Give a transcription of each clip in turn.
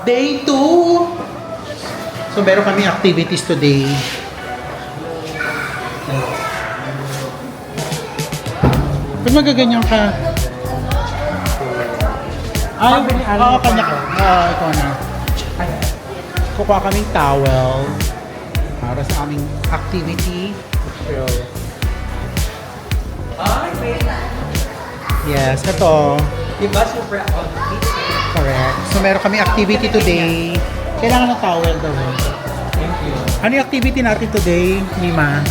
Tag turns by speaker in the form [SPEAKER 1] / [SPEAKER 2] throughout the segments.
[SPEAKER 1] Day 2! So, meron kami activities today. Ba't magaganyan ka? Ay, oo, kanya ka. Ikaw na. Kukuha kaming towel para sa aming activity. Yes, ito.
[SPEAKER 2] Diba super outfit?
[SPEAKER 1] Correct. So, meron kami activity today. Kailangan ng towel daw.
[SPEAKER 2] Thank you.
[SPEAKER 1] Ano yung activity natin today, Lima?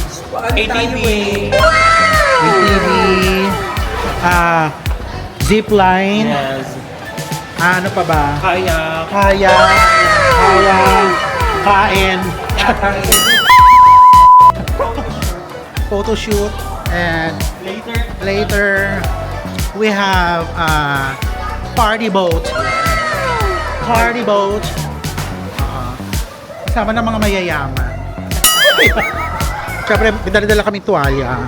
[SPEAKER 2] ATV!
[SPEAKER 1] ATV, zipline,
[SPEAKER 2] Yes.
[SPEAKER 1] ano pa ba?
[SPEAKER 2] Kayak.
[SPEAKER 1] Kaya, kain, photoshoot, and later we have party boat. Party boat. Kasama ng mga mayayaman. Siyempre, dala-dala kaming tuwalya.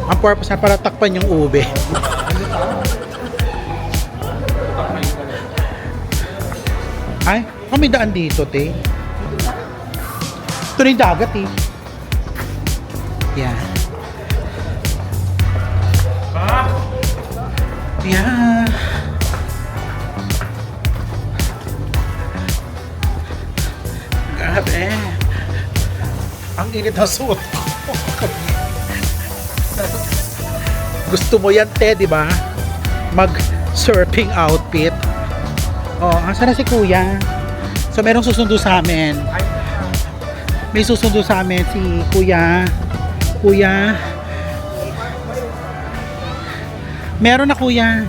[SPEAKER 1] Ang purpose na para takpan yung ube. Ay, kami daan dito, te. Ito na yung dagat, eh. Yan. Yan. Grabe. Ang init ng suot ko. Gusto mo yan, te, di ba? Mag-surfing outfit. Oh, asa na si Kuya? So, merong susundo sa amin. May susundo sa amin si Kuya. Kuya. Meron na, Kuya.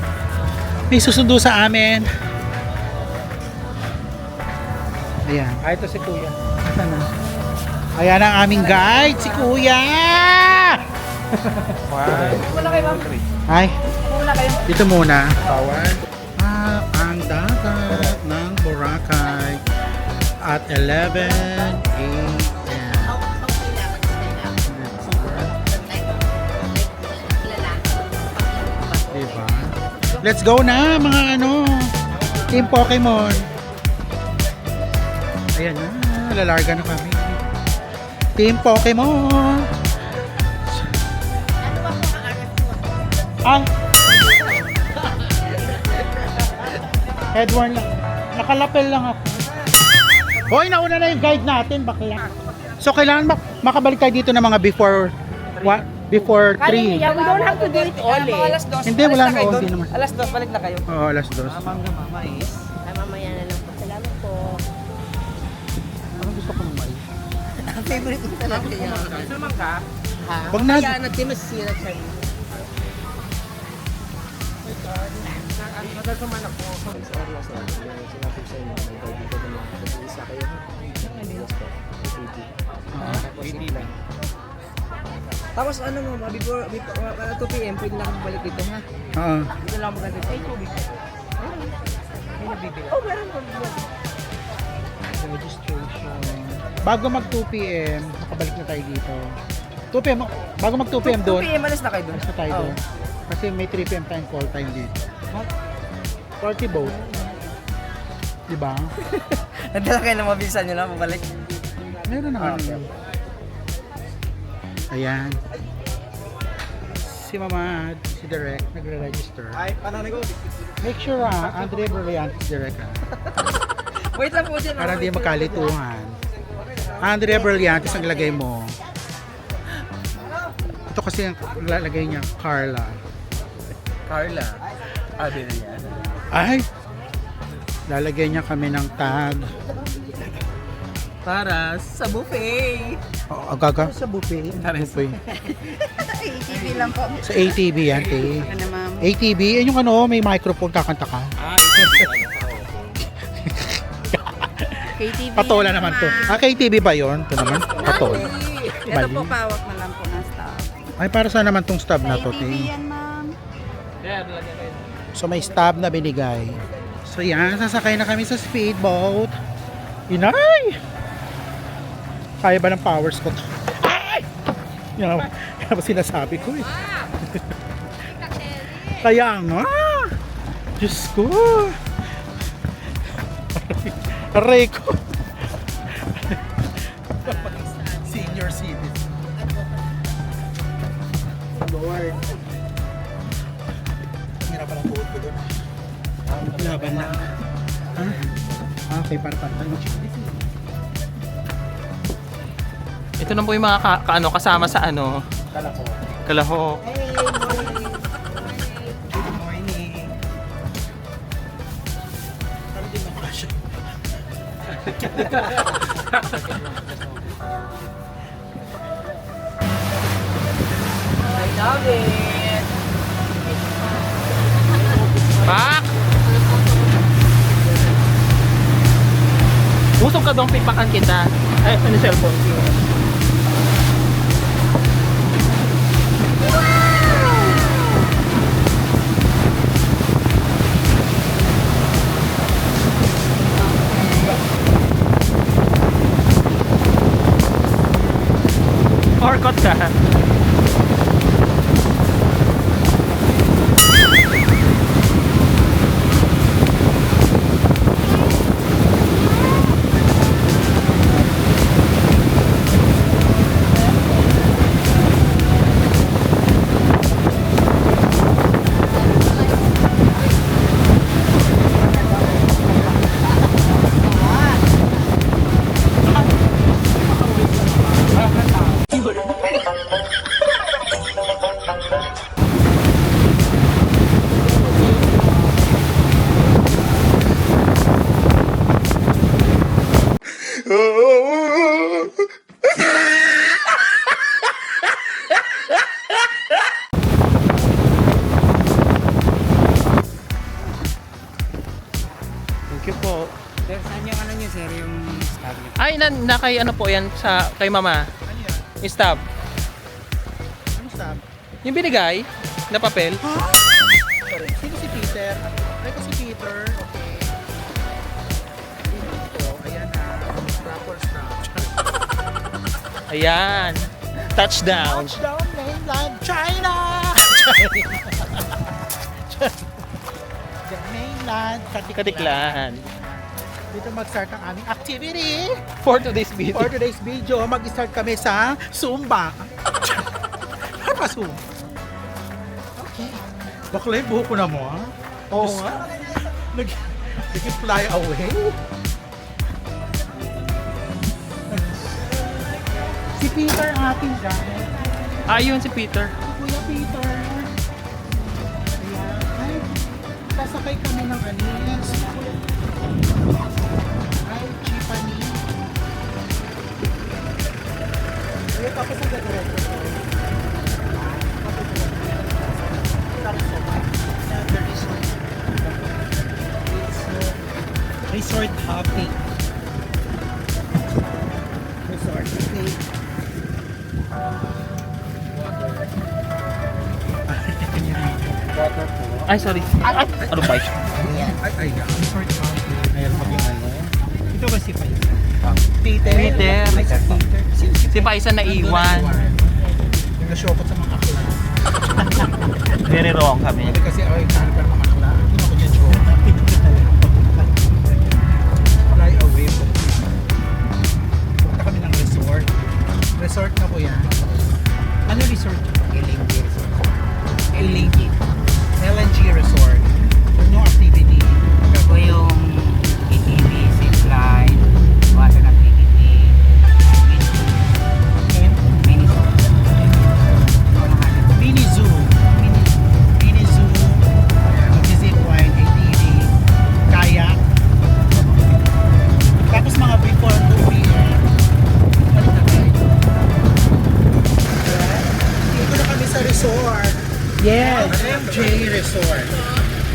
[SPEAKER 1] May susundo sa amin. Ayan. Ay, ito si Kuya. Asa na? Ayan ang aming guide, si Kuya!
[SPEAKER 2] Muna kayo, ma'am.
[SPEAKER 1] Ay,
[SPEAKER 2] Muna kayo.
[SPEAKER 1] dito muna. Ang dagat ng Boracay at 11 a.m. Diba? Let's go na mga Team Pokemon. Ayan na, lalarga na kami. Team Pokemon. Ang headworn lang. Nakalapel lang ako. Hoy, nauna na yung guide natin, bakla. So, kailangan makabalik tayo dito ng mga before 3.
[SPEAKER 3] We don't have to do it all eh.
[SPEAKER 2] Alas 2.
[SPEAKER 1] Hindi, wala na all. Hindi naman.
[SPEAKER 2] Alas 2, balik na kayo.
[SPEAKER 1] Oo, alas 2.
[SPEAKER 2] Mama is.
[SPEAKER 3] Ay, mamaya na lang po. Salamat po.
[SPEAKER 1] Ano gusto ko naman?
[SPEAKER 3] Favorite ko talaga yan.
[SPEAKER 2] Naman ka?
[SPEAKER 3] Ha?
[SPEAKER 1] Wag na.
[SPEAKER 3] Kaya natin masira sa iyo.
[SPEAKER 2] Madal naman ako. Sinabi sa inyo, may guide dito na mag-isa kayo. ATV. Tapos ano mo, before 2 p.m. pwede na akong balik dito ha.
[SPEAKER 1] Oo.
[SPEAKER 2] Dito lang maganda. Ay, tubig. May nabibili.
[SPEAKER 3] Oh, meron po.
[SPEAKER 1] Registration. Bago mag 2 p.m., makabalik na tayo dito. 2 p.m. Bago mag 2 p.m. doon.
[SPEAKER 2] 2 p.m. alis na kayo doon.
[SPEAKER 1] Alis na tayo doon. Kasi may 3 p.m. tayong call time dito. Party boat. Diba?
[SPEAKER 2] Nagdala kayo ng mabilisan nyo na, mabalik.
[SPEAKER 1] Meron naman.
[SPEAKER 2] Okay.
[SPEAKER 1] Ayan. Si Mama, si Direk, nagre-register.
[SPEAKER 2] Ay, paano na go?
[SPEAKER 1] Make sure Andre Brillantes Direk
[SPEAKER 2] Wait lang po dyan.
[SPEAKER 1] para di magkalituhan. Andre Brillantes ang lagay mo. Ito kasi ang lalagay niya, Carla.
[SPEAKER 2] Carla. Abi na yan.
[SPEAKER 1] Ay! Lalagay niya kami ng tag.
[SPEAKER 2] Para sa buffet.
[SPEAKER 1] Oh, agaga? Sa buffet. Buffet.
[SPEAKER 3] ATV lang po.
[SPEAKER 1] Sa ATV yan, te.
[SPEAKER 3] Ano ma'am?
[SPEAKER 1] ATV, yan yung may microphone, kakanta ka.
[SPEAKER 3] KTV.
[SPEAKER 1] Patola naman to. KTV ba yon? Ito naman, patola.
[SPEAKER 3] Ito po, pawak na lang po ng staff.
[SPEAKER 1] Ay, para saan naman tong stab na to,
[SPEAKER 3] KTV
[SPEAKER 1] te?
[SPEAKER 3] yan ma'am.
[SPEAKER 1] So, may stab na binigay. So, yan, sasakay na kami sa speedboat. Inay! Kaya ba ng powers ko to? Ay! Yan ba sinasabi ko eh. Kaya nga! Diyos ko! Aray ko. Senior citizen. Lord. Hirap pala tuhod ko doon. Laban lang. Ha? Okay, para pantay mo.
[SPEAKER 4] Ito na po yung mga kasama sa ano,
[SPEAKER 1] Kala ko.
[SPEAKER 4] Kalaho.
[SPEAKER 1] Hey, morning. Good morning. Parang din ako kasya.
[SPEAKER 2] I love it!
[SPEAKER 4] Pak! Busog ka dong pipakan kita. Ay, ano cellphone? Orkot ka. Thank you po.
[SPEAKER 2] Sir, saan yung ano nyo, sir? Yung stag nyo?
[SPEAKER 4] Ay, na kay ano po yan sa kay mama.
[SPEAKER 1] Ano yan?
[SPEAKER 4] Yung stub.
[SPEAKER 1] Ano stab?
[SPEAKER 4] Yung binigay na papel.
[SPEAKER 1] Sorry. Sino si Peter? Ay ko si Peter. Okay. Ito, ayan na. Proper stop.
[SPEAKER 4] Ayan. Touchdown.
[SPEAKER 1] Touchdown mainland China! The mainland Katiklan.
[SPEAKER 4] Katiklan.
[SPEAKER 1] Dito mag-start ang aming activity.
[SPEAKER 4] For today's video.
[SPEAKER 1] For today's video, mag-start kami sa Zumba. Ano pa Zumba? Okay. Bakla yung buhok ko na mo, ha?
[SPEAKER 4] Oo nga.
[SPEAKER 1] Nag-fly away. Si Peter ang ating gamit.
[SPEAKER 4] Ayun si Peter.
[SPEAKER 1] Kuya Peter. Ayan. Ay, sasakay kami ng anis. Ay, jeepani. Ay, tapos ang gagawin ko. Resort hopping. Resort hopping.
[SPEAKER 4] Ay, sorry. Ay, ano ba?
[SPEAKER 1] Ay, resort hopping. Ayan, pag yung ano. Ito ba si Paisa? Peter.
[SPEAKER 4] Peter.
[SPEAKER 1] Ay, si Peter.
[SPEAKER 4] Si Paisa na iwan.
[SPEAKER 1] Yung nasyokot sa mga akla.
[SPEAKER 4] Very wrong kami.
[SPEAKER 1] Sabi kasi, ay, tahan ka ng mga akla. Hindi ako dyan joke. Fly away. Punta kami ng resort. Resort na po yan. Ano resort?
[SPEAKER 2] LNG resort.
[SPEAKER 1] LNG. LNG resort. Ano activity?
[SPEAKER 2] Ito yung ATV, zipline, water activity, mini zoo.
[SPEAKER 1] Mini zoo. Mini zoo. Mag-zipline, ATV, kayak. Tapos mga before 2 p.m. Balik na tayo. Dito na kami sa resort. Yes. LMJ Resort.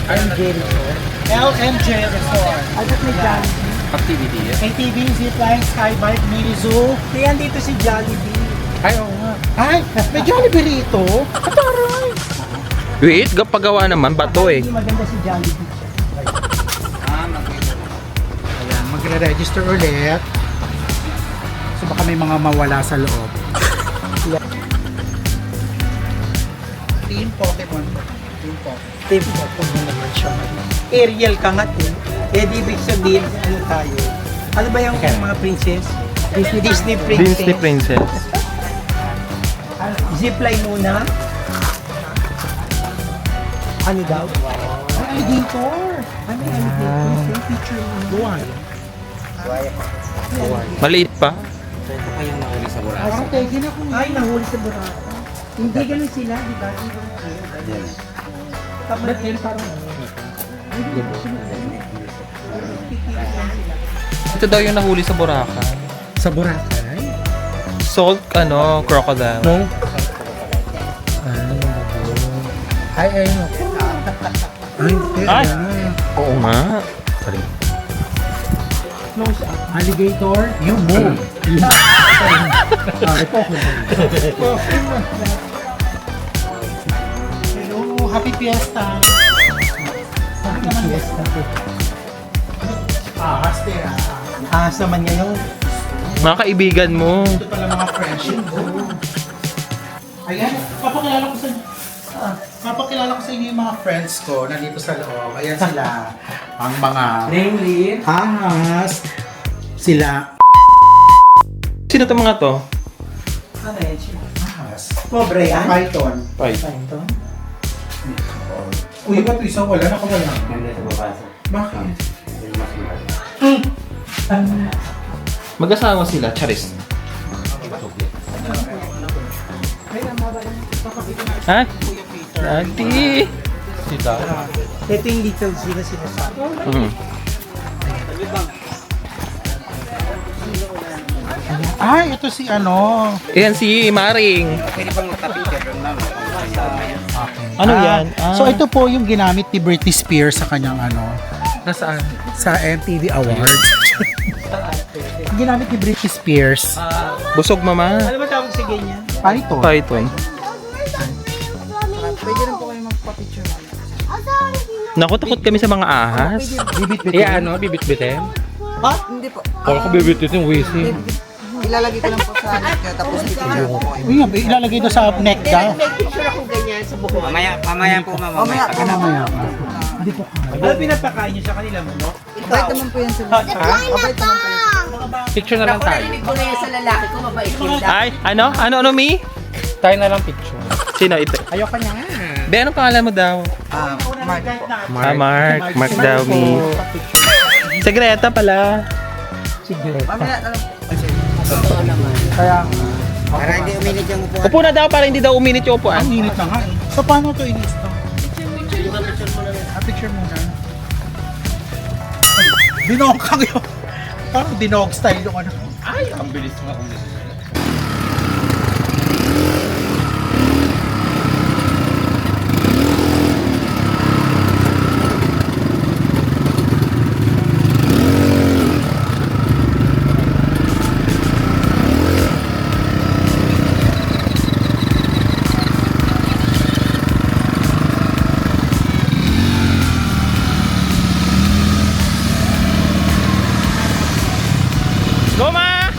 [SPEAKER 2] LNG resort.
[SPEAKER 1] LMJ Resort.
[SPEAKER 2] Ay, ba't may Jollibee?
[SPEAKER 4] Activity.
[SPEAKER 1] ATV, zipline, skybike, mini zoo.
[SPEAKER 2] Kaya dito si Jollibee.
[SPEAKER 1] Ay, oo nga. Ay, may Jollibee rito. Ataray.
[SPEAKER 4] Wait, pagawa naman. Bato eh.
[SPEAKER 2] Hindi maganda si Jollibee.
[SPEAKER 1] Ayan, magre-register ulit. So baka may mga mawala sa loob. Team Pokemon. Team Pokemon.
[SPEAKER 2] Team Pokemon naman siya. Ariel ka nga, eh. Eh, di ibig sabihin, ano tayo? Ano ba yung mga princess? Disney princess.
[SPEAKER 4] Disney Princess.
[SPEAKER 2] Zipline muna. Ano daw?
[SPEAKER 1] Alligator!
[SPEAKER 2] Ano yung alligator? Picture mo.
[SPEAKER 1] Buwan.
[SPEAKER 4] Maliit pa.
[SPEAKER 1] Parang tegi na kung
[SPEAKER 2] Ay, nahuli sa Boracay. Hindi ganun sila, di ba? Ba't yun parang
[SPEAKER 4] Ito daw yung nahuli sa Boracay.
[SPEAKER 1] sa Boracay.
[SPEAKER 4] Salt, crocodile.
[SPEAKER 1] No? Ay, no.
[SPEAKER 4] Ay! Oo nga.
[SPEAKER 1] Close up. Alligator, you move. Hello, happy fiesta. Happy fiesta. Ahas din
[SPEAKER 2] ahas naman ngayon.
[SPEAKER 4] Mga kaibigan mo.
[SPEAKER 1] Ito pala mga friendship ko. Ayan, papakilala ko sa inyo yung mga friends ko na dito sa loob. Ayan sila, ang mga
[SPEAKER 2] Namely,
[SPEAKER 1] ahas. Sila,
[SPEAKER 4] Sino to mga to?
[SPEAKER 2] ano yan siya?
[SPEAKER 1] ahas.
[SPEAKER 2] Pobre yan?
[SPEAKER 1] Python.
[SPEAKER 4] Python.
[SPEAKER 1] Uy, ba't isang wala? Nakawala. Bakit?
[SPEAKER 4] Mag-asawa sila, Charis. Ha? Daddy! Sita.
[SPEAKER 2] Ito yung little sila sinasabi.
[SPEAKER 1] Ay, ito si ano.
[SPEAKER 4] Ayan si Maring. Ano yan?
[SPEAKER 1] So ito po yung ginamit ni Britney Spears sa kanyang ano,
[SPEAKER 4] Nasaan?
[SPEAKER 1] sa MTV Awards. Yung ginamit ni Britney Spears.
[SPEAKER 4] Busog mama.
[SPEAKER 2] Ano ba tawag sa ganyan?
[SPEAKER 1] Python.
[SPEAKER 4] Python.
[SPEAKER 3] Pwede rin po kayo magpa-picture.
[SPEAKER 4] Naku, takot kami sa mga ahas. Bibit-bitin?
[SPEAKER 3] Hindi po.
[SPEAKER 4] Ako bibit-bitin yung wisi.
[SPEAKER 3] Ilalagay ko lang po sa net nyo, tapos picture ko po.
[SPEAKER 1] Uy, ilalagay doon sa neck daw.
[SPEAKER 2] Mamaya po, mama.
[SPEAKER 3] Mamaya po.
[SPEAKER 1] Mamaya. Hindi ko kaya.
[SPEAKER 2] Ano pinapakain niyo sa kanila mo, no?
[SPEAKER 3] Bait naman po yan sila. Mabait naman po yan.
[SPEAKER 4] Picture na lang tayo.
[SPEAKER 5] ko na yan sa lalaki ko, mabait yun lang.
[SPEAKER 4] Ay, ano, Mi? Tayo na lang picture. Sino ito?
[SPEAKER 1] Ayoko niya.
[SPEAKER 4] Be, anong pangalan mo daw?
[SPEAKER 3] Mark po.
[SPEAKER 4] Mark. Mark daw, Mi. Segreta pala.
[SPEAKER 3] Mamaya na lang po.
[SPEAKER 1] Kaya
[SPEAKER 2] Para hindi uminit yung upuan.
[SPEAKER 4] Upo na daw para hindi daw uminit yung upuan.
[SPEAKER 1] ang init na nga eh. So paano to inista? Picture muna. Dinog kang yun. Parang dinog style yung ano.
[SPEAKER 4] Ay, ang bilis nga. Go, Ma!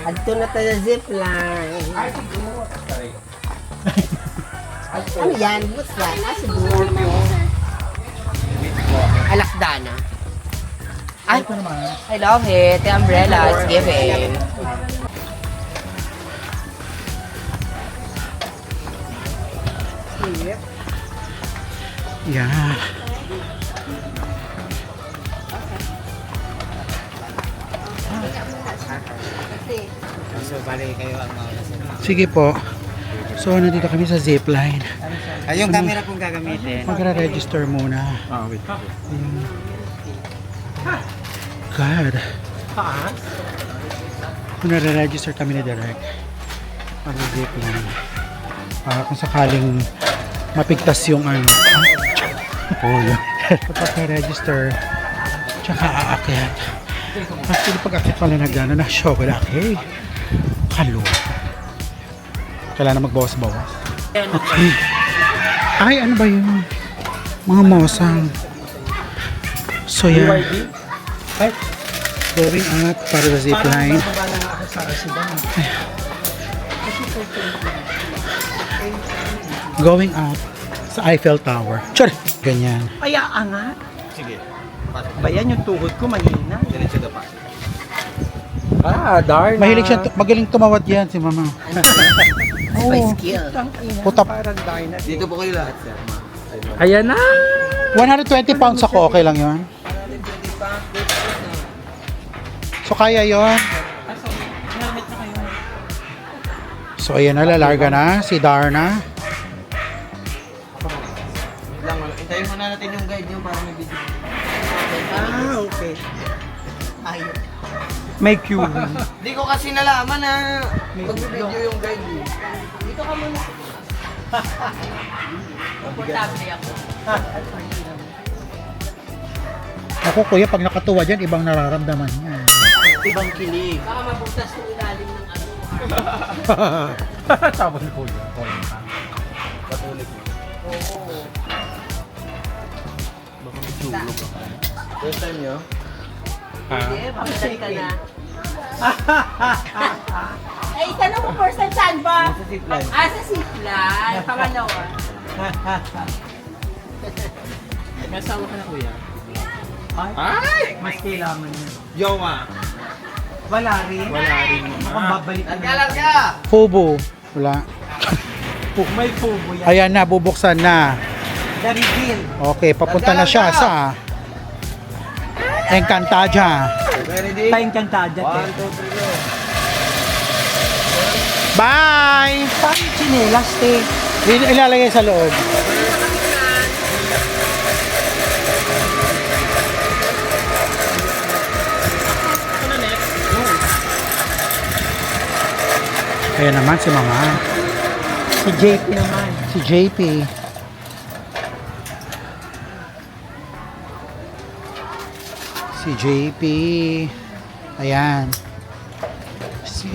[SPEAKER 5] Adto na tayo zipline. Ano yan? What's that? Siguro. Alakdana. Ay, I love it. The umbrella is giving.
[SPEAKER 1] Yeah. Sige po. So, nandito kami sa zipline.
[SPEAKER 2] Ay, yung camera kong gagamitin.
[SPEAKER 1] Magra-register muna.
[SPEAKER 2] Wait.
[SPEAKER 1] God. Kung nare-register kami ni Derek. Mag-zipline. Para kung sakaling mapigtas yung ano. Oh, yun. Kapag na-register, tsaka aakyat. Actually, pag-akyat pala na gano'n, na-show ko na, okay. Kalo. Kailangan na magbawas-bawas. Okay. Ay, ano ba yun? Mga mosang. So, yan. Going up para sa zipline. Going up sa Eiffel Tower. Sure. Ganyan.
[SPEAKER 2] Kaya angat. Sige. Bayan yung tuhod ko mahina. Diretso ka pa. Darn.
[SPEAKER 1] Mahilig siya, magaling tumawad yan si mama.
[SPEAKER 5] My skill.
[SPEAKER 1] Puta,
[SPEAKER 2] Parang Darna.
[SPEAKER 5] Dito po kayo lahat, sir.
[SPEAKER 2] Ayan na.
[SPEAKER 1] 120 pounds ako, okay lang yun? So, kaya yun? So, ayan na, lalarga na si Darna.
[SPEAKER 5] Hintayin muna natin yung guide nyo para may video.
[SPEAKER 2] Okay.
[SPEAKER 5] Ayun.
[SPEAKER 2] May cue.
[SPEAKER 5] Hindi ko kasi nalaman na mag-video yung guide nyo. Dito ka muna. Komportable ako.
[SPEAKER 1] Ako kuya, pag nakatuwa dyan, ibang nararamdaman niya.
[SPEAKER 5] Ibang kilig. Baka mabugtas yung ilalim ng ano.
[SPEAKER 2] Tapos ko yun.
[SPEAKER 5] Patuloy mo. Oo. Baka may tulog ako. First time nyo? Hindi, pamadali ka na. Eh, tanong mo first time saan ba? Sa zipline. Sa zipline. Pangalawa.
[SPEAKER 4] May asawa ka na kuya.
[SPEAKER 2] Ay! Mas kailangan yun.
[SPEAKER 4] Jowa.
[SPEAKER 2] Wala rin. Mukhang babalik na.
[SPEAKER 5] Larga!
[SPEAKER 1] Fubo. Wala.
[SPEAKER 2] May fubo yan.
[SPEAKER 1] Ayan na, bubuksan na.
[SPEAKER 2] The reveal.
[SPEAKER 1] Okay, papunta na siya sa Encantadia.
[SPEAKER 5] Ready?
[SPEAKER 2] Tayong kantada.
[SPEAKER 5] 1, 2, 3, go.
[SPEAKER 1] Bye!
[SPEAKER 2] Paano yung chinelas, te?
[SPEAKER 1] Ilalagay sa loob. Ayan naman si mama.
[SPEAKER 2] Si JP naman.
[SPEAKER 1] Si JP. Si JP. Ayan.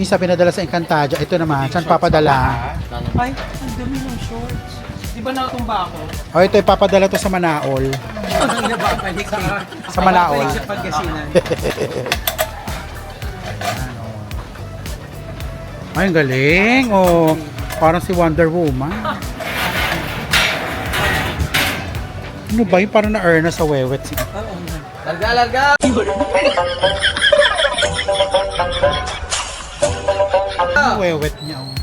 [SPEAKER 1] Isa pinadala sa Encantadia. Ito naman. Saan papadala?
[SPEAKER 2] Ay, ang dumi ng shorts.
[SPEAKER 4] Di ba natumba ako?
[SPEAKER 1] O ito ipapadala to sa Manaol.
[SPEAKER 2] Ang nababalik
[SPEAKER 1] Sa Manaol.
[SPEAKER 2] Sa Pagkasinan.
[SPEAKER 1] Ay, ang galing. Oh, parang si Wonder Woman. Ano ba yung parang na-earn na sa wewet si...
[SPEAKER 5] Larga, larga!
[SPEAKER 1] Ang wewet niya. Oh.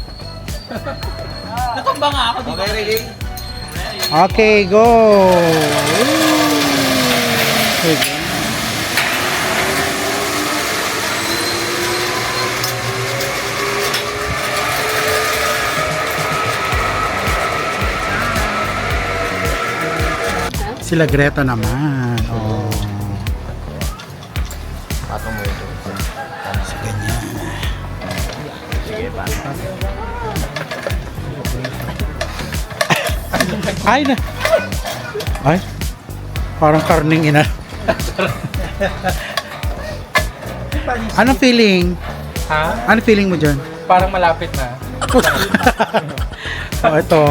[SPEAKER 4] Natumba nga ako, di ba?
[SPEAKER 5] Okay, ready?
[SPEAKER 1] Okay, go! Sige. Sila Greta naman. Oh.
[SPEAKER 5] Patong mo ito.
[SPEAKER 1] So, ganyan.
[SPEAKER 5] Sige pa.
[SPEAKER 1] Ay na. Ay. Parang karning ina. Anong feeling?
[SPEAKER 4] Ha?
[SPEAKER 1] Anong feeling mo dyan?
[SPEAKER 4] Parang malapit na.
[SPEAKER 1] Oh, ito.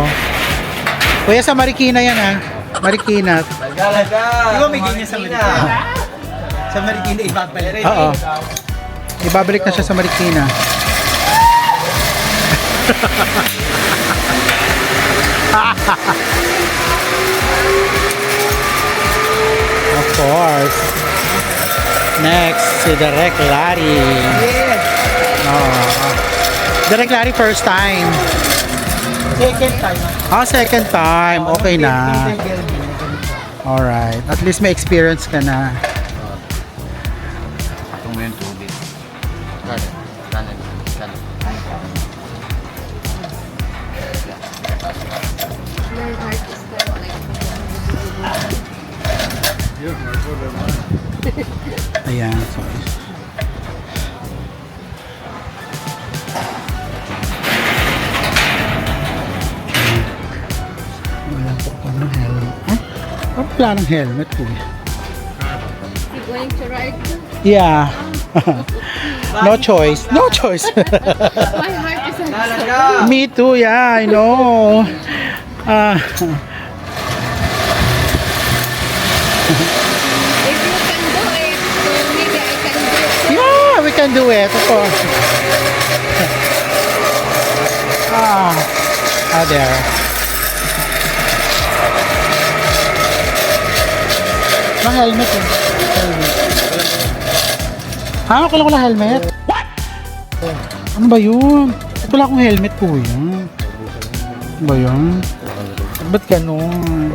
[SPEAKER 1] Kuya, sa Marikina yan ha. Marikina.
[SPEAKER 5] Larga, larga!
[SPEAKER 2] Di ba may ganyan sa Marikina? Sa Marikina ibabalik.
[SPEAKER 1] Oo. Ibabalik na siya sa Marikina. Of course. Next, si Direk Larry.
[SPEAKER 2] Yes!
[SPEAKER 1] Oh. Direk Larry, first time.
[SPEAKER 2] Second time.
[SPEAKER 1] Second time. Okay na. Alright. At least may experience ka na.
[SPEAKER 4] Patong mo yung tubig. Kanan. Kanan. Kanan.
[SPEAKER 3] My heart is kind of like...
[SPEAKER 1] Ayan. Sorry. Wala po ako ng helmet. Parang wala ng helmet ko.
[SPEAKER 3] You going to ride?
[SPEAKER 1] Yeah. No choice. No choice.
[SPEAKER 3] My heart is on
[SPEAKER 2] Talaga!
[SPEAKER 1] Me too, yeah, I know.
[SPEAKER 3] If you can do it, so maybe I can do it.
[SPEAKER 1] Yeah, we can do it, of course. There. May helmet eh. Helmet. Wala ko na helmet? What? Ano ba yun? Wala akong helmet po yan. Ano ba yun? Ba't ganun?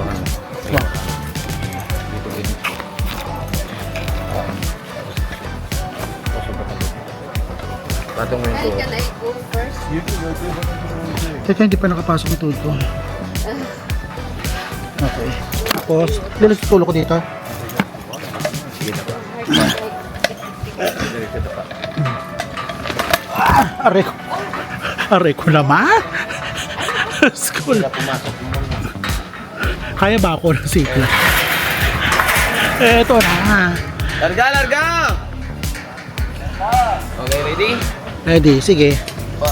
[SPEAKER 4] Patong mo yung
[SPEAKER 3] Ay, can I go first?
[SPEAKER 1] Teka, hindi pa nakapasok ang tuhod ko. Okay. Tapos, lulos yung tulo ko dito. Aray ko. Aray ko naman. School. Kaya ba ako ng sikla? Eto na.
[SPEAKER 2] Larga! Larga!
[SPEAKER 4] Okay, ready?
[SPEAKER 1] Ready, sige.
[SPEAKER 4] 1, 2,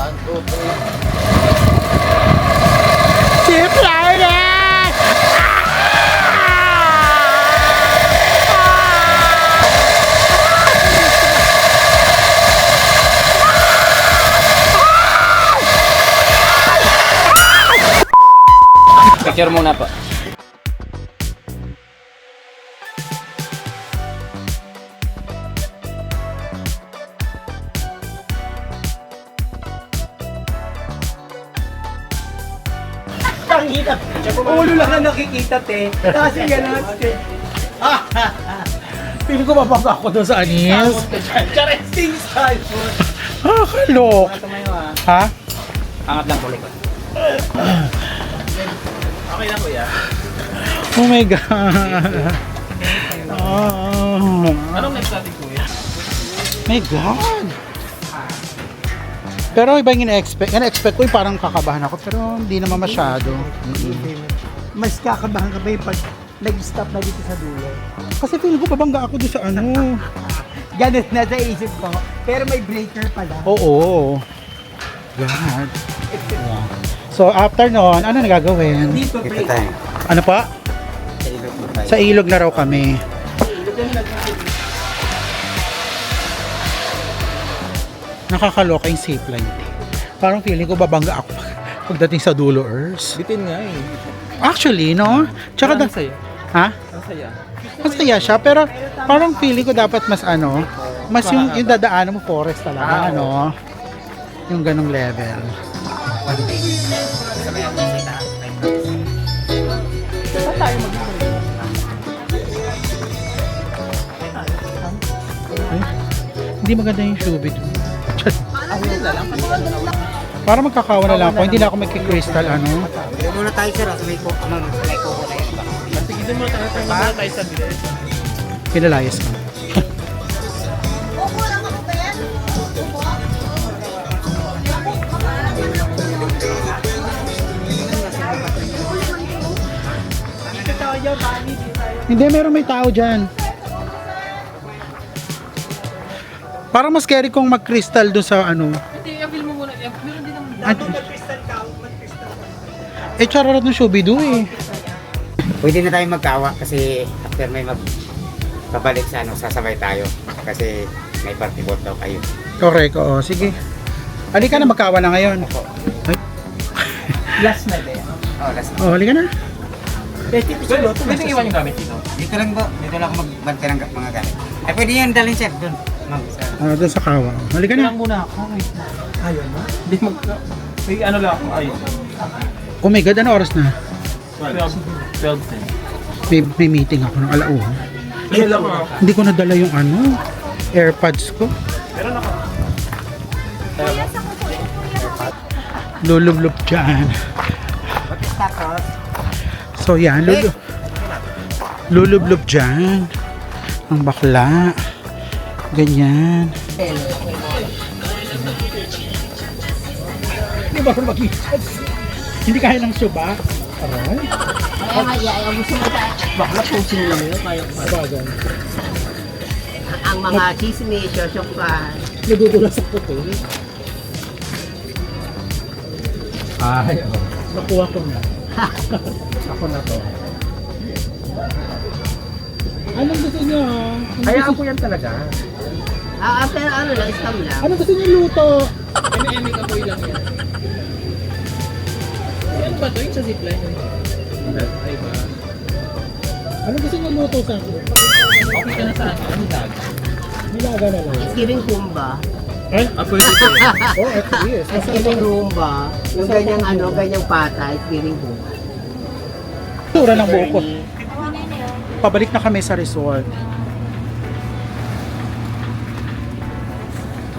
[SPEAKER 4] 3.
[SPEAKER 1] Sikla na!
[SPEAKER 4] Picture muna po.
[SPEAKER 2] Ulo lang na nakikita, te. Kasi gano'n.
[SPEAKER 1] Pili ko mabangga ako doon sa anis.
[SPEAKER 2] Charesting salmon.
[SPEAKER 1] Kalok.
[SPEAKER 2] Tumayo ah.
[SPEAKER 1] Ha?
[SPEAKER 2] Angat lang kulik. Okay na kuya.
[SPEAKER 1] Oh my God. Oh.
[SPEAKER 2] Anong next natin kuya?
[SPEAKER 1] My God. Pero iba yung ina-expect. Ina-expect ko yung parang kakabahan ako. Pero hindi naman masyado.
[SPEAKER 2] Mas kakabahan ka ba yung pag nag-stop na dito sa dulo?
[SPEAKER 1] Kasi feeling ko babangga ako doon sa ano.
[SPEAKER 2] Ganun na sa isip ko. Pero may breaker pala.
[SPEAKER 1] Oo. God. Yeah. So after nun, ano na gagawin?
[SPEAKER 2] Dito break.
[SPEAKER 1] Ano pa? Sa ilog na raw kami. Nakakaloka yung zipline. Parang feeling ko babangga ako pagdating sa dulo, Ers.
[SPEAKER 4] Bitin nga eh.
[SPEAKER 1] Actually, no? Tsaka
[SPEAKER 4] Parang saya.
[SPEAKER 1] Ha?
[SPEAKER 4] Ang saya.
[SPEAKER 1] Masaya siya, pero parang feeling ko dapat mas ano, mas yung dadaanan mo forest talaga, ano? Yung ganong level. Ay, hindi maganda yung shubid. Para magkakawa na lang ako, hindi na ako magki-crystal, ano?
[SPEAKER 2] Muna tayo sir. May kuko na yun. Sige din muna tayo sa bilis.
[SPEAKER 1] Pinalayas ka. Hindi, meron may tao dyan. Parang mas scary kung mag-crystal doon sa ano.
[SPEAKER 4] Hindi, i-feel mo muna. Meron din naman.
[SPEAKER 1] Charot ng Shooby-Doo eh.
[SPEAKER 6] Pwede na tayo magkawa kasi after may magpabalik sa ano, sasabay tayo kasi may party boat daw kayo.
[SPEAKER 1] Correct, oo. Sige. Halika na, magkawa na ngayon. Ay,
[SPEAKER 4] Last na din.
[SPEAKER 6] Oh, last.
[SPEAKER 1] Oh, halika na.
[SPEAKER 4] Pwede iwan yung gamit dito.
[SPEAKER 6] Dito lang po. Dito lang ako magbantay ng mga gamit. Ay, pwede yan dalhin sir. Doon. Ma'am, sir.
[SPEAKER 1] Doon sa kawa. Halika na.
[SPEAKER 4] Kailang muna ako. Wait na. Ayun na. Hindi mag... May ano lang ako. Ayun.
[SPEAKER 1] Oh my God, ano oras na?
[SPEAKER 4] 12:10.
[SPEAKER 1] May meeting ako ng alauna.
[SPEAKER 4] Ayun lang ako.
[SPEAKER 1] Hindi ko nadala yung AirPods ko. Lulublob dyan.
[SPEAKER 6] What is that, boss?
[SPEAKER 1] So yan, lulublob dyan. Ang bakla. Ganyan. Hindi ba hindi kaya ng suba? Aray.
[SPEAKER 3] Kaya nga, ayaw gusto mo tayo.
[SPEAKER 2] Bakla pusing lang yun. Kaya pa.
[SPEAKER 1] Bagal.
[SPEAKER 3] Ang mga chismis, yosyokpan.
[SPEAKER 1] Nadudulas sa puto. Ay, oh. Nakuha ko na. Ako na to. Anong gusto niyo?
[SPEAKER 2] Hayaan ko yan talaga.
[SPEAKER 3] Pero ano lang, scam lang.
[SPEAKER 1] Anong gusto niyo luto?
[SPEAKER 2] Emi ka po lang yan. Yan ba ito yung sa zipline? Ay ba?
[SPEAKER 1] Anong gusto niyo luto sa akin?
[SPEAKER 4] Okay ka na sa ano? Ano dag?
[SPEAKER 1] Nilaga na lang.
[SPEAKER 3] It's giving Kumba.
[SPEAKER 1] Ay?
[SPEAKER 4] Pwede ko yan.
[SPEAKER 1] Oh, ito yes.
[SPEAKER 3] It's giving Rumba. Yung ganyang ganyang pata, it's giving Kumba.
[SPEAKER 1] Tura ng buko. Pabalik na kami sa resort.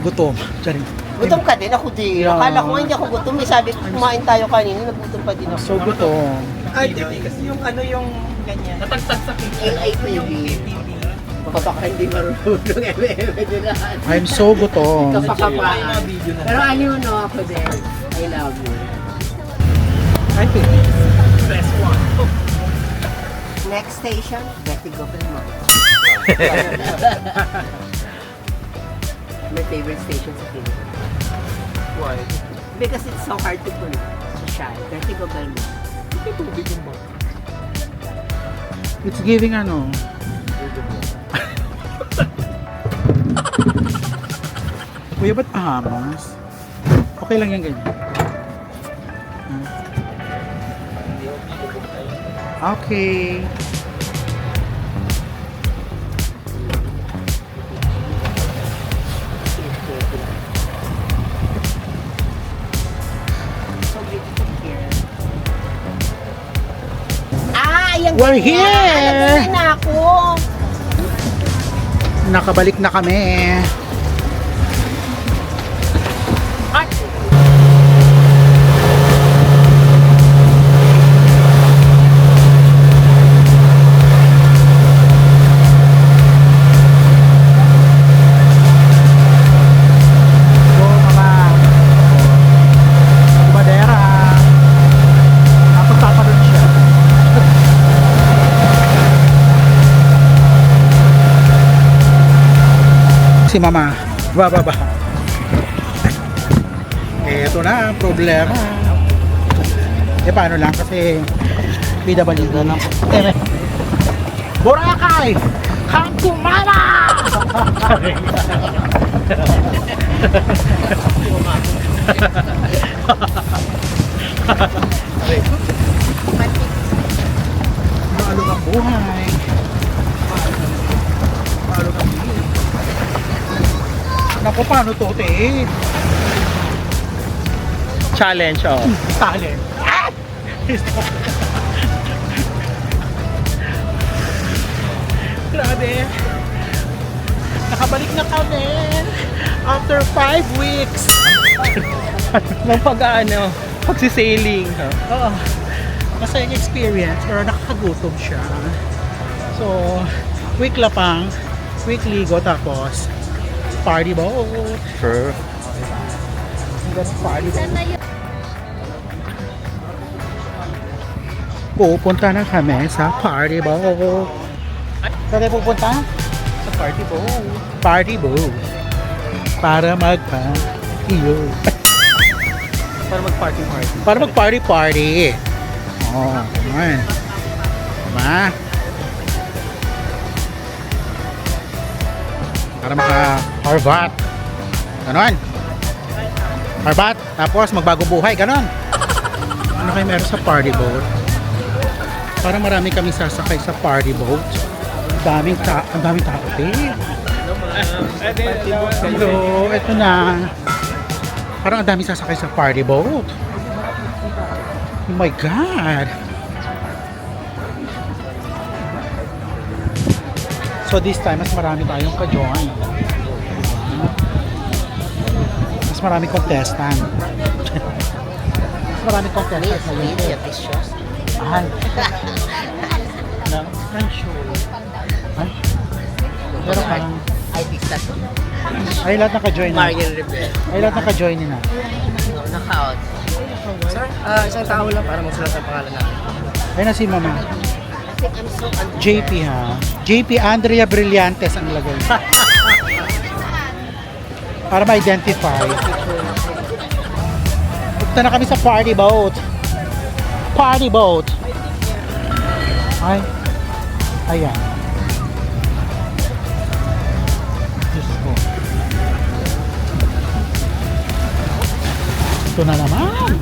[SPEAKER 1] Gutom. Charing.
[SPEAKER 5] Gutom ka din, ako din.
[SPEAKER 1] Yeah.
[SPEAKER 5] Akala ko nga hindi ako gutom. Eh, sabi ko, kumain tayo kanina, nagutom pa din ako.
[SPEAKER 1] So gutom.
[SPEAKER 2] Ay, kasi yung ano yung ganyan.
[SPEAKER 4] Natagtag sa
[SPEAKER 3] LITV.
[SPEAKER 5] Baka hindi marunong nila.
[SPEAKER 1] I'm so gutom.
[SPEAKER 3] Kapakapaan. Pero ano no, ako din. I love you.
[SPEAKER 1] I think.
[SPEAKER 5] Next station, Betty Gopelmo. My favorite station sa Philippines.
[SPEAKER 4] Why?
[SPEAKER 5] Because it's so hard to pull. So shy. Betty Gopelmo.
[SPEAKER 1] It's giving ano. Kuya, ba't pahamas? Okay lang yan ganyan. Okay.
[SPEAKER 5] So beautiful here.
[SPEAKER 3] Yung
[SPEAKER 1] We're
[SPEAKER 3] ganyan.
[SPEAKER 1] here!
[SPEAKER 3] Nag-sign na ako.
[SPEAKER 1] Nakabalik na kami. Go, mama. Badera. Tapos tatalon siya. Si mama, bababa. Eto na ang problema. Paano lang kasi PWD na. Boracay! Come to mama! Maalog ang buhay. Maalog ang buhay. Naku, paano to, te?
[SPEAKER 4] Challenge, oh.
[SPEAKER 1] Talent. Grabe. Nakabalik na kami. After 5 weeks.
[SPEAKER 4] Nung pag-ano, pagsisailing.
[SPEAKER 1] Oo. Masayang experience, pero nakakagutom siya. So, quick lapang, quick ligo, tapos party boat.
[SPEAKER 4] Sure.
[SPEAKER 1] Party boat. Pupunta na kami sa party boat. Saan tayo pupunta?
[SPEAKER 4] Sa party po.
[SPEAKER 1] Party boat. Para magpa-iyo.
[SPEAKER 4] Para mag-party.
[SPEAKER 1] Para mag-party. Oo, man. Diba? Para maka-harbat. Ganon. Harbat. Tapos magbago buhay. Ganon. Ano kayo meron sa party boat? Parang marami kami sasakay sa party boat. Ang daming tao, eh. Hello, eto na. Parang ang daming sasakay sa party boat. Oh my God. So this time, mas marami tayong ka-join. Mas marami contestant. Mas marami contestant na yun. Ay. French show. Ay. Pero parang... Ay, lahat naka-join na. Ay, lahat naka-join na.
[SPEAKER 5] Naka-out.
[SPEAKER 2] Sir, isang tao lang para magsulat ang pangalan natin.
[SPEAKER 1] Ay na si Mama. JP ha. JP Andrea Brillantes ang lagay. Para ma-identify. Punta na kami sa party boat. Party boat. Ay. Ayan. Diyos ko. Ito na naman.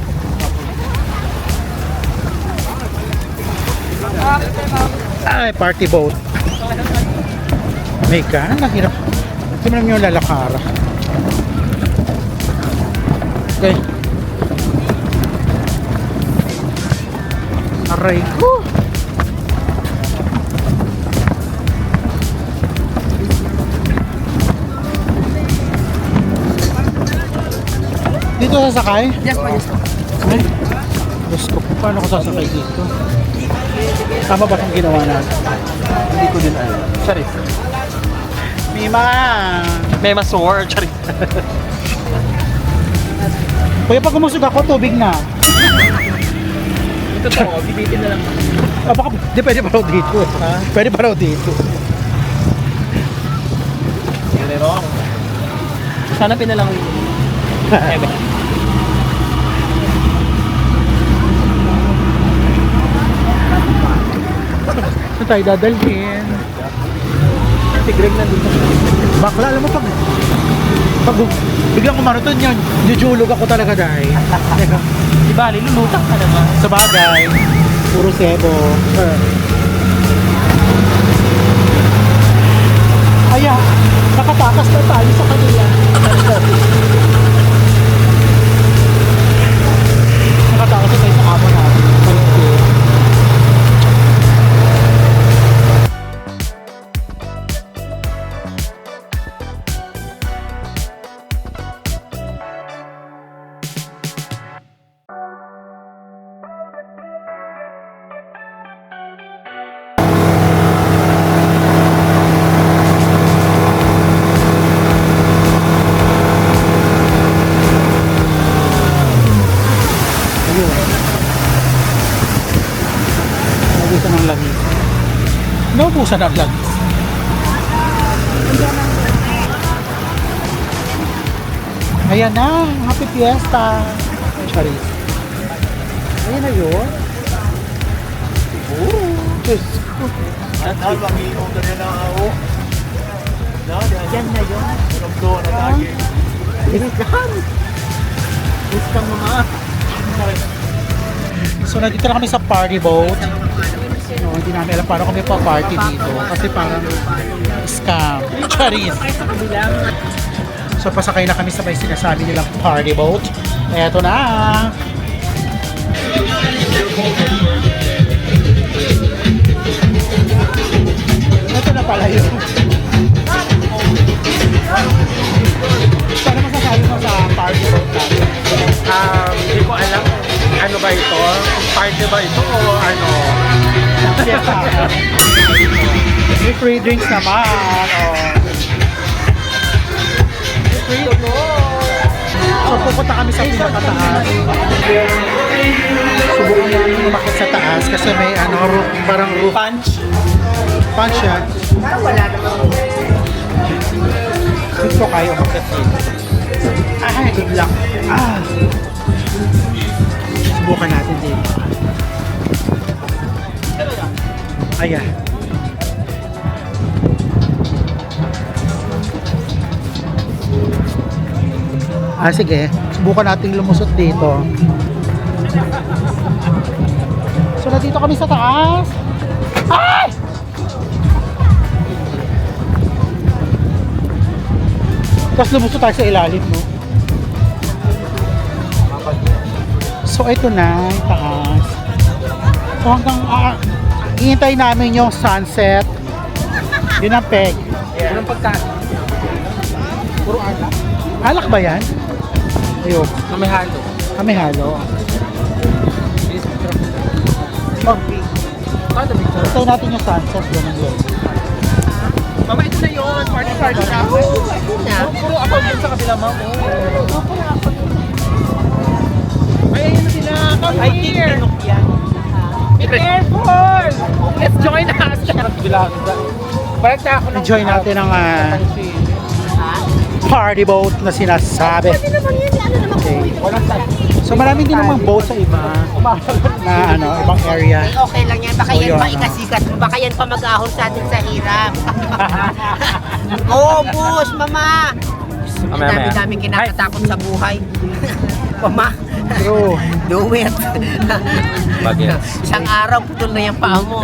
[SPEAKER 1] Ay, party boat. May ka, nahirap. Ito naman yung lalakara. Okay. Aray ko. Dito sasakay?
[SPEAKER 2] Yes po, yes po.
[SPEAKER 1] Ay, Diyos ko, paano ko sasakay dito? Tama ba itong ginawa natin? Hindi ko din alam. Sorry. Mima!
[SPEAKER 4] May masor. Charit.
[SPEAKER 1] Kuya, pag umusog ako, tubig na.
[SPEAKER 2] Ito po, bibitin na lang.
[SPEAKER 1] Ah, baka, di pwede pa raw dito. Pwede pa raw dito.
[SPEAKER 2] Sana pinalang.
[SPEAKER 1] Saan tayo dadalhin?
[SPEAKER 2] Si Greg nandito.
[SPEAKER 1] Bakla, alam mo pag biglang kumano to yun, jujulog ako talaga dahil.
[SPEAKER 4] Di ba, lulutang ka naman.
[SPEAKER 1] Sa bagay, puro sebo. Aya, nakatakas na tayo sa kanila. Nakatakas na tayo sa amo natin. Ayun. Naubusan ng langis. Naubusan ng langis. Ayan na, happy fiesta. Charis. Ayan na yun. Oh, Diyos ko. Yan na yun. Iskan. Iskan mga. So nandito na kami sa party boat. No, hindi namin alam paano kami pa-party dito kasi parang scam. Charis. So pasakay na kami sa may sinasabi nilang party boat. Eto na. Eto na pala yun. Paano masasabi mo sa party boat natin?
[SPEAKER 4] Hindi ko alam. Ano ba ito? Party ba ito o ano?
[SPEAKER 1] May free drinks naman. Oh. May free So pupunta kami sa pinakataas. Subukan namin umakit sa taas kasi may ano, roof, parang roof. Punch yan. Hindi ko kayo umakit dito. Ay, good luck. Subukan natin dito. Ayan. Sige. Subukan natin lumusot dito. So, nandito kami sa taas. Ay! Tapos lumusot tayo sa ilalim, no? So, ito na, yung taas. So, hanggang, iintay namin yung sunset. Yun ang peg.
[SPEAKER 4] Anong pagkain? Puro alak.
[SPEAKER 1] Alak ba yan? Ayun.
[SPEAKER 4] Kami halo.
[SPEAKER 1] Kami halo.
[SPEAKER 4] Kada picture.
[SPEAKER 1] Hintay natin yung sunset. Ganun yun.
[SPEAKER 4] Mama, ito na yun. Party na. Puro ako yun sa kabila, mama. Ay, ayun na sila. Come here. Be careful. Let's join us. Parang ako ng
[SPEAKER 1] Enjoy natin ang party boat na sinasabi. Okay. So maraming din namang boat sa iba na ibang area.
[SPEAKER 5] Ay, okay lang yan. Baka
[SPEAKER 1] So,
[SPEAKER 5] yan
[SPEAKER 1] yun.
[SPEAKER 5] pa ikasikat. Baka yan pa mag-ahon sa atin sa hirap. Oo, boss, mama. Ang dami namin kinakatakot sa buhay. Mama,
[SPEAKER 1] True.
[SPEAKER 5] do it.
[SPEAKER 4] Bagets.
[SPEAKER 5] Isang araw, putol na yung paa mo.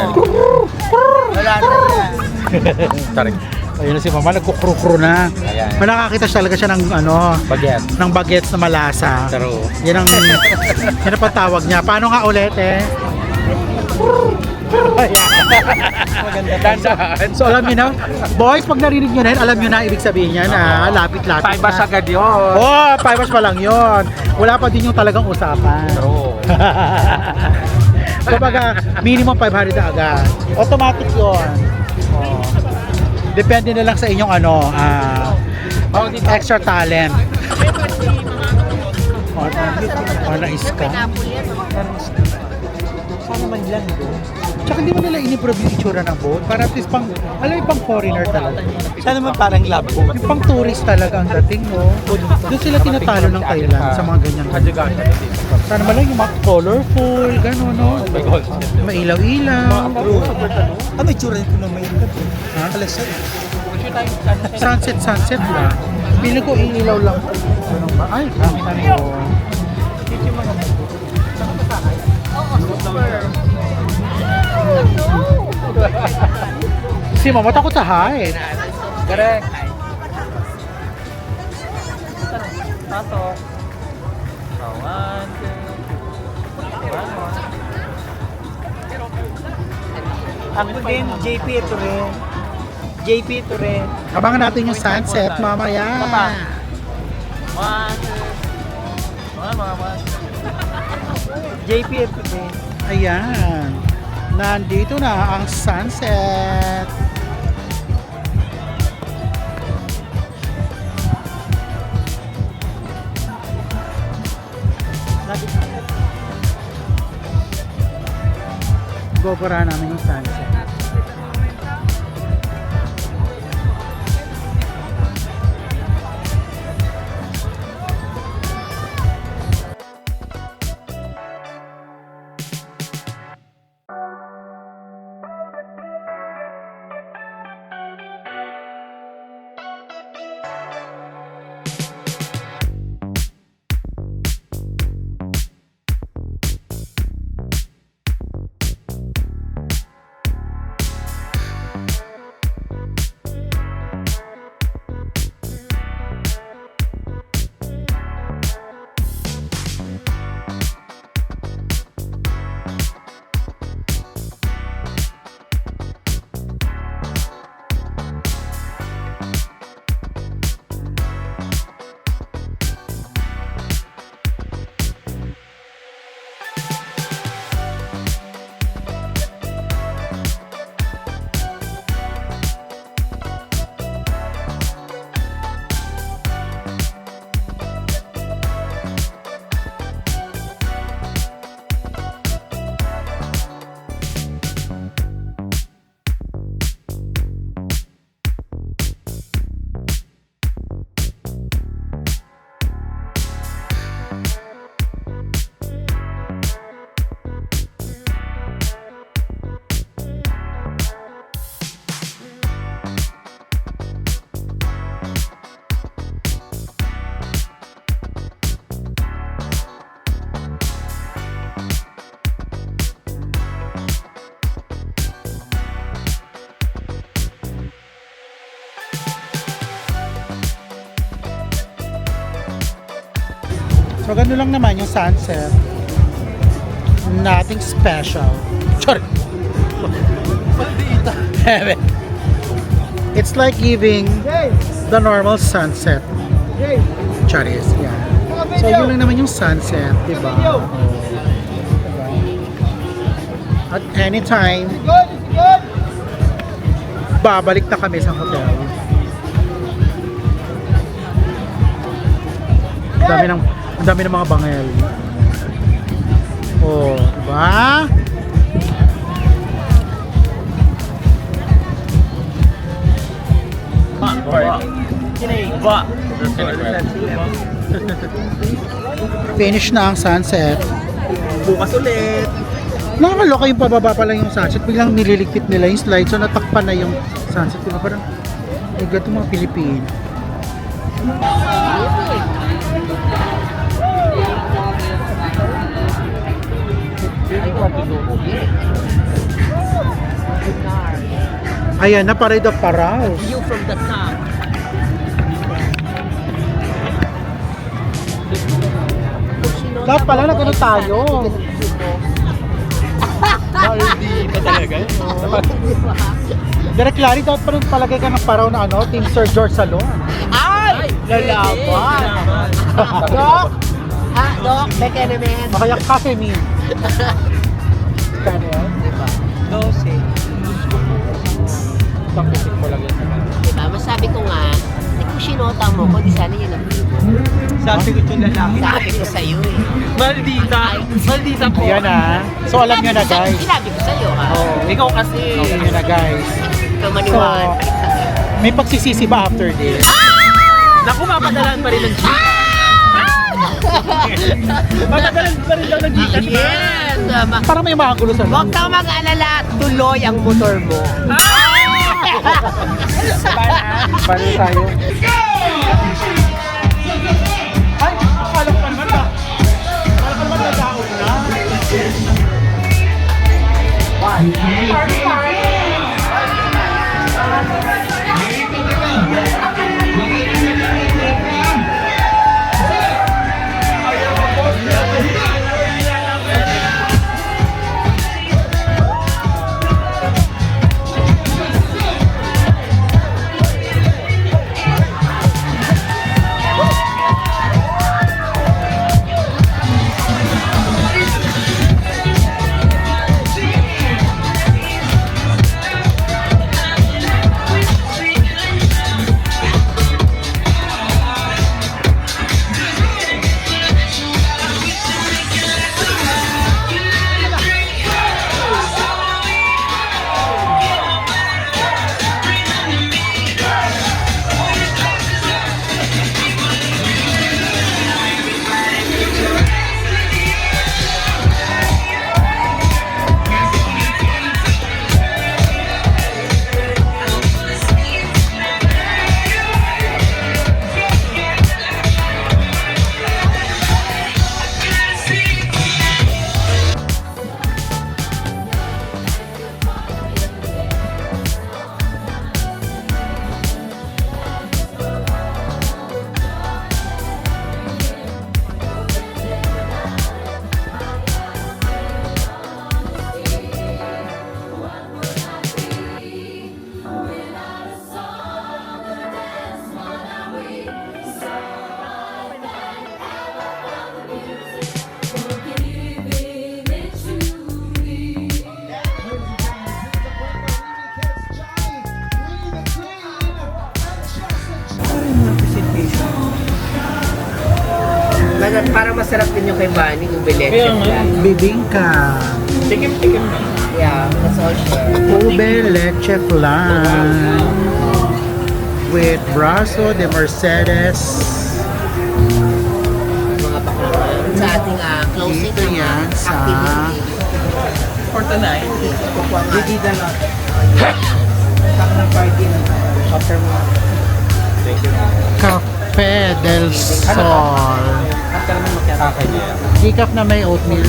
[SPEAKER 5] Wala na.
[SPEAKER 4] Correct.
[SPEAKER 1] Ayun na si Mama, nagkukrukro na.
[SPEAKER 4] Ayan.
[SPEAKER 1] Nakakita siya talaga siya ng
[SPEAKER 4] Baget.
[SPEAKER 1] ng bagets na malasa.
[SPEAKER 4] True.
[SPEAKER 1] Yan ang patawag niya. Paano nga ulit eh? So alam niyo na, boys, pag narinig niyo na yun, alam niyo na ibig sabihin niya na lapit-lapit
[SPEAKER 4] Five bars
[SPEAKER 1] na.
[SPEAKER 4] agad yun.
[SPEAKER 1] Oh, 5 bars pa lang yun. Wala pa din yung talagang usapan.
[SPEAKER 4] True.
[SPEAKER 1] Kumbaga, minimum 500 na agad. Automatic yun. Oh. Depende na lang sa inyong extra talent. Or na-iska. Sana man lang doon. Tsaka hindi mo nila in-improve yung itsura ng boat. Para at least pang, alam yung pang foreigner talaga. Sana naman parang love boat. Yung pang tourist talaga ang dating, no? Doon sila tinatalo ng Thailand sa mga ganyan. Sana man lang yung mga colorful, gano'n, no? Mailaw-ilaw.
[SPEAKER 2] Ano itsura nito na may ikat?
[SPEAKER 1] Ha? Sunset lang. Pili ko inilaw lang. Ganun ba? Ay, kami na nyo. Si Mama takot sa height.
[SPEAKER 4] Correct.
[SPEAKER 2] Ako din, JP ito rin. JP ito rin.
[SPEAKER 1] Abangan natin yung sunset mamaya.
[SPEAKER 2] JP ito rin.
[SPEAKER 1] Ayan. Nandito na ang sunset. Gopura namin yung sunset. So, ganun lang naman yung sunset. Nothing special. Char! It's like giving the normal sunset. Charis, yeah. So, yun lang naman yung sunset, diba? At anytime, babalik na kami sa hotel. Ang dami ng mga bangel. Oh, diba? Finish na ang sunset.
[SPEAKER 4] Bukas ulit.
[SPEAKER 1] Nakakaloka yung pababa pa lang yung sunset. Biglang nililigpit nila yung slide. So natakpan na yung sunset. Diba parang gato mga Pilipino. Ayan na, Parade of Paraos.
[SPEAKER 2] View from the top.
[SPEAKER 1] Dapat pala na ganun tayo.
[SPEAKER 4] Hindi pa talaga.
[SPEAKER 1] Direk Clary, dapat pa rin palagay ka ng paraw na ano, Team Sir George Salon.
[SPEAKER 5] Ay! Lalaban! Dok! Ha? Dok? Beke naman.
[SPEAKER 1] O kaya Cafe Me. Kano yan?
[SPEAKER 5] Diba?
[SPEAKER 2] 12.
[SPEAKER 4] Pagkusik ko lang yan sa kanila.
[SPEAKER 5] Diba? Masabi ko nga, kung sinota mo ko, di sana yun ang video.
[SPEAKER 2] Sabi ko yung lalaki.
[SPEAKER 5] Sabi ko sa'yo eh.
[SPEAKER 2] Maldita. Maldita po.
[SPEAKER 1] Ayan na. So alam nyo na guys.
[SPEAKER 5] Sinabi ko sa'yo ha.
[SPEAKER 1] Oh,
[SPEAKER 2] Ikaw kasi.
[SPEAKER 1] alam nyo na guys.
[SPEAKER 5] Ikaw maniwala.
[SPEAKER 1] May pagsisisi ba after this?
[SPEAKER 2] Naku, mapadalan pa rin ng Gcash. Mapadalan pa rin daw ng Gcash.
[SPEAKER 5] Yes!
[SPEAKER 1] Parang may makagulo sa
[SPEAKER 5] Huwag kang mag-alala, tuloy ang motor mo.
[SPEAKER 1] Paano tayo? Ay, akala ko naman ba? Akala ko naman nadaon na.
[SPEAKER 5] Parang masarap din yung kay Bunny, ubeleche flan.
[SPEAKER 1] Bibingka.
[SPEAKER 4] Tikim-tikim na.
[SPEAKER 5] Yeah, that's all sure.
[SPEAKER 1] Ube leche flan. With brazo de Mercedes.
[SPEAKER 5] Mga baklaran. Sa ating closing
[SPEAKER 1] Dito yan sa-
[SPEAKER 5] activity.
[SPEAKER 2] For tonight.
[SPEAKER 5] Kukuha nga.
[SPEAKER 2] Didida na. Taka ng party na. After mo.
[SPEAKER 1] Cafe del Sol.
[SPEAKER 2] After mo makyata.
[SPEAKER 1] Decaf na may oatmeal.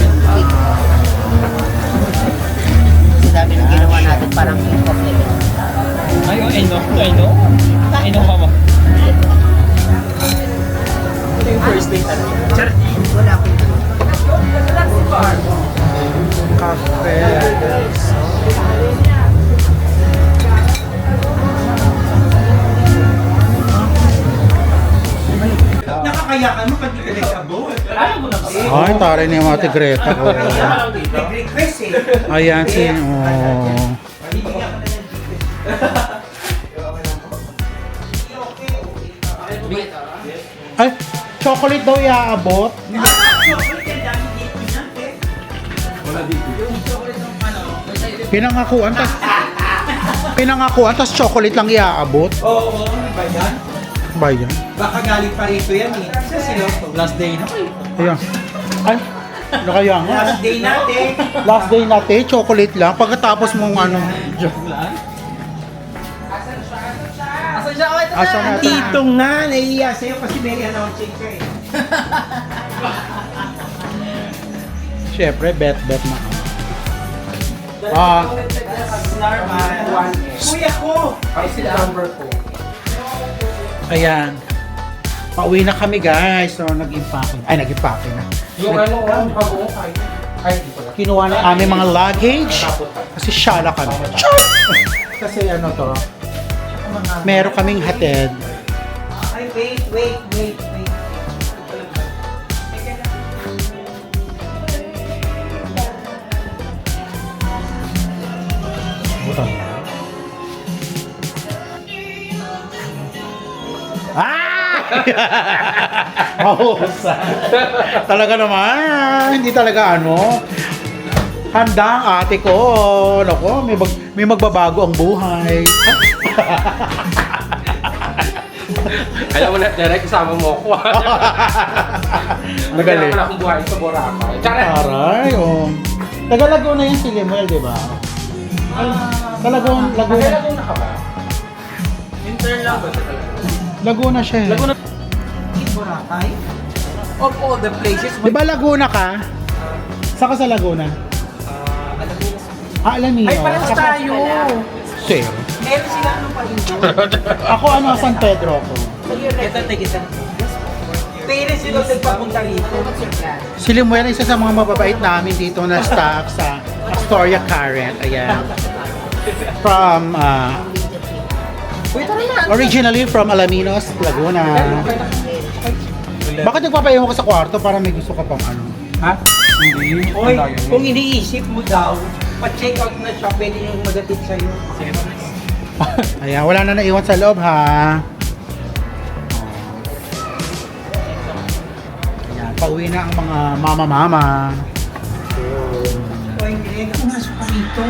[SPEAKER 5] Kasi dami ng ginawa natin parang hip-hop na yun.
[SPEAKER 4] Ay, I know. I know, mama.
[SPEAKER 2] Ito yung first date. Charot.
[SPEAKER 1] Ay, taray ni Ate Greta. Oh.
[SPEAKER 6] Request eh.
[SPEAKER 1] Ayan, si... Oh. Ay, chocolate daw iaabot. Pinangakuan, tas chocolate lang iaabot.
[SPEAKER 4] Oo, ba yan?
[SPEAKER 1] Ba yan?
[SPEAKER 4] Baka galing pa rito yan eh. Last day na.
[SPEAKER 1] Ayan. Ay, ano kaya nga?
[SPEAKER 4] Last day natin.
[SPEAKER 1] Last day natin, chocolate lang. Pagkatapos mong ano...
[SPEAKER 4] Asan siya? Oh, ito
[SPEAKER 1] Asan
[SPEAKER 4] na.
[SPEAKER 1] na?
[SPEAKER 4] Dito nga. Naiiya sa'yo kasi may announcing ka eh.
[SPEAKER 1] Siyempre, bet na. Ah,
[SPEAKER 4] Kuya ko! Ay, si number ko.
[SPEAKER 1] ayan. Pauwi na kami guys. So, nag-impake. Ay, nag-impake na.
[SPEAKER 4] Yung ano, bago kayo. Ay, di pala.
[SPEAKER 1] Kinuha na aming mga luggage. Kasi syala kami. Kasi ano to, meron kaming hatid.
[SPEAKER 4] Ay, wait.
[SPEAKER 1] Ah! Mahusa. Talaga naman, hindi talaga ano. Handa ang ate ko. Nako, may magbabago ang buhay.
[SPEAKER 7] Alam mo na, direct kasama mo ako.
[SPEAKER 1] Magaling.
[SPEAKER 7] Nagkala akong buhay sa Boracay. Tsaka,
[SPEAKER 1] Aray, oh. Taga-Laguna yung si Limuel, di ba? Ay, Laguna.
[SPEAKER 7] Laguna ka ba? Intern lang ba?
[SPEAKER 1] Laguna siya. eh.
[SPEAKER 7] Laguna.
[SPEAKER 4] Boracay? Of all the places,
[SPEAKER 1] Di ba Laguna ka? Saan ka sa Laguna? Alamino.
[SPEAKER 4] ay, parehas tayo.
[SPEAKER 1] Sir.
[SPEAKER 4] Meron sila ano pa rin.
[SPEAKER 1] Ako ano, San Pedro ako.
[SPEAKER 4] Ito, tigisa. Pero sila nagpapunta rito.
[SPEAKER 1] Si Limuel, isa sa mga mababait namin dito na staff sa Astoria Current. Ayan. From, originally from Alaminos, Laguna. Bakit nagpapayaw ka sa kwarto para may gusto ka pang ano?
[SPEAKER 7] Ha? Hindi.
[SPEAKER 4] Oy, kung iniisip mo daw, pa-check out na siya, pwede yung magatid sa'yo.
[SPEAKER 1] Ayan, wala na naiwan sa loob ha. Ayan, pauwi na ang mga mama-mama.
[SPEAKER 4] Oy, hindi ka pumasok ka dito.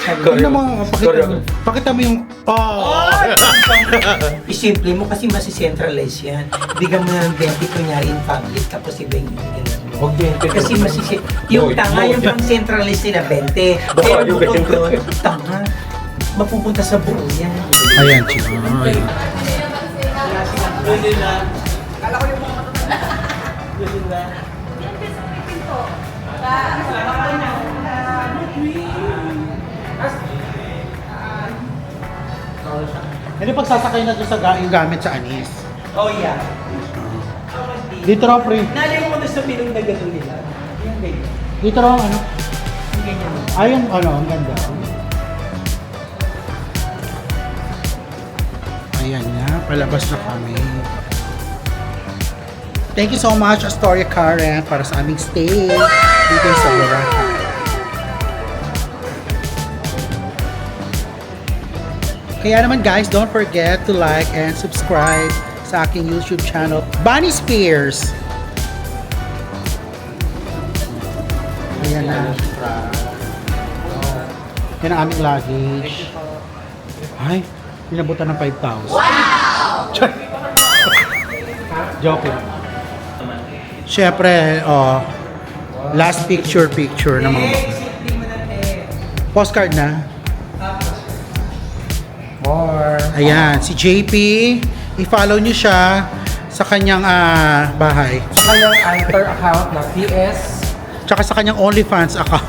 [SPEAKER 1] Ano mo, pakita mo yung... Oh!
[SPEAKER 4] Isimple mo kasi masicentralize yan. Bigyan mo ng 20 kunyari in public, tapos iba yung
[SPEAKER 7] Huwag din.
[SPEAKER 4] kasi yung tanga, yung pang centralize nila 20. Pero bukod doon, tanga. Mapupunta sa buo yan.
[SPEAKER 1] Ayan, Chinoy. Hindi pagsasakay na doon sa yung gamit sa anis.
[SPEAKER 4] Oh yeah.
[SPEAKER 1] Dito raw, pre.
[SPEAKER 4] Naliw mo doon sa pinong na gano'n nila. Yung ganyan.
[SPEAKER 1] Dito raw, ano?
[SPEAKER 4] Yung ganyan.
[SPEAKER 1] Ay, yung ano, ang ganda. Ayan nga, palabas na kami. Thank you so much, Astoria Current, para sa aming stay dito sa Boracay. Kaya naman guys, don't forget to like and subscribe sa aking YouTube channel, Bunny Spears. Ayan na. Yan ang aming luggage. Ay, pinabutan ng 5,000. Wow! Joke lang. Siyempre, last picture ng mga postcard na.
[SPEAKER 7] More.
[SPEAKER 1] Ayan, si JP, i-follow nyo siya sa kanyang bahay.
[SPEAKER 7] Sa kanyang Anchor account na PS.
[SPEAKER 1] Tsaka sa kanyang OnlyFans account.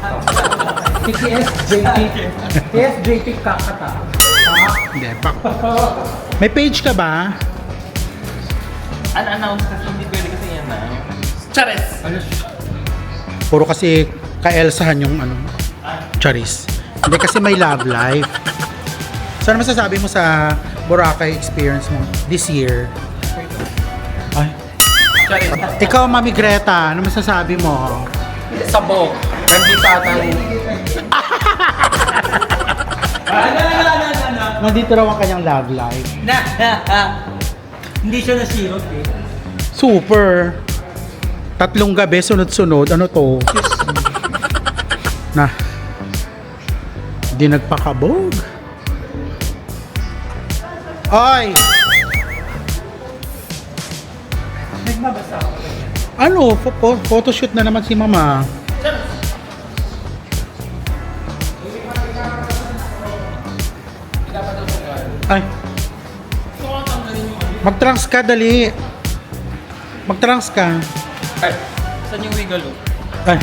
[SPEAKER 7] PSJP Kakata.
[SPEAKER 1] Hindi, pa. May page ka ba?
[SPEAKER 7] Unannounced kasi hindi pwede kasi yan na. Charis!
[SPEAKER 1] Puro kasi ka-Elsahan yung ano, Charis. Hindi kasi may love life. So ano masasabi mo sa Boracay experience mo this year? Ay. Ikaw, Mami Greta, ano masasabi mo?
[SPEAKER 4] Sabog. Hindi tatay.
[SPEAKER 1] Nandito raw ang kanyang love life.
[SPEAKER 7] Hindi siya nasirot eh.
[SPEAKER 1] Super. 3 gabi, sunod-sunod. Ano to? Na. Di nagpakabog. Oy! Ano? Photoshoot na naman si Mama. Ay. Mag-trunks ka, dali. Mag-trunks ka.
[SPEAKER 4] Ay, saan yung wiggle?
[SPEAKER 1] Ay.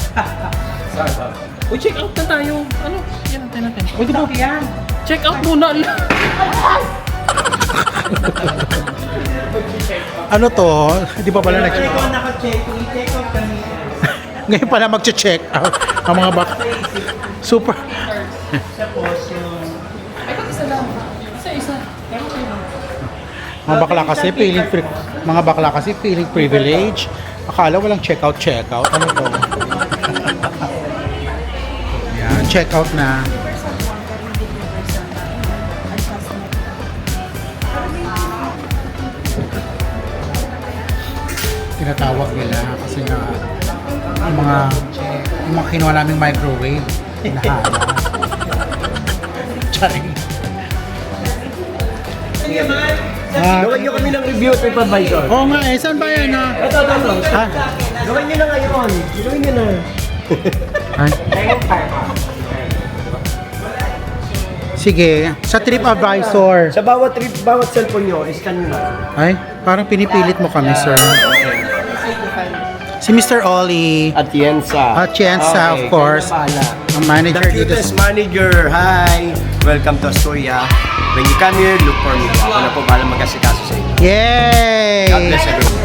[SPEAKER 4] Saan? Uy, check out na tayo. Ano? Yan, natin.
[SPEAKER 1] Uy, di ba?
[SPEAKER 4] Check out muna.
[SPEAKER 1] Ano to? Di ba pala nag-check
[SPEAKER 7] Ikaw naka-check. I-check out kami.
[SPEAKER 1] Ngayon pala mag-check out ang mga bak... Super.
[SPEAKER 7] Tapos yung...
[SPEAKER 1] Mga bakla kasi feeling privilege. Akala walang check out. Ano to? Yan, check out na. Tinatawag nila kasi nga yung mga kinuha naming microwave nahala. Charing.
[SPEAKER 7] Gawin niyo kami ng review at TripAdvisor.
[SPEAKER 1] Oo nga eh, saan ba yan ah?
[SPEAKER 7] Ito.
[SPEAKER 1] Ha?
[SPEAKER 7] Gawin niyo na ngayon. Gawin niyo na.
[SPEAKER 1] Ay? Sige, sa TripAdvisor.
[SPEAKER 7] Sa bawat trip, bawat cellphone niyo, scan niyo na.
[SPEAKER 1] Ay, parang pinipilit mo kami, sir. Si Mr. Ollie,
[SPEAKER 7] Atienza.
[SPEAKER 1] Atienza, of course. ang manager
[SPEAKER 7] The
[SPEAKER 1] dito.
[SPEAKER 7] cutest manager. Hi! Welcome to Astoria. When you come here, look for me. Ako na po bahala mag-asikaso sa inyo.
[SPEAKER 1] Yay!
[SPEAKER 7] God bless everyone.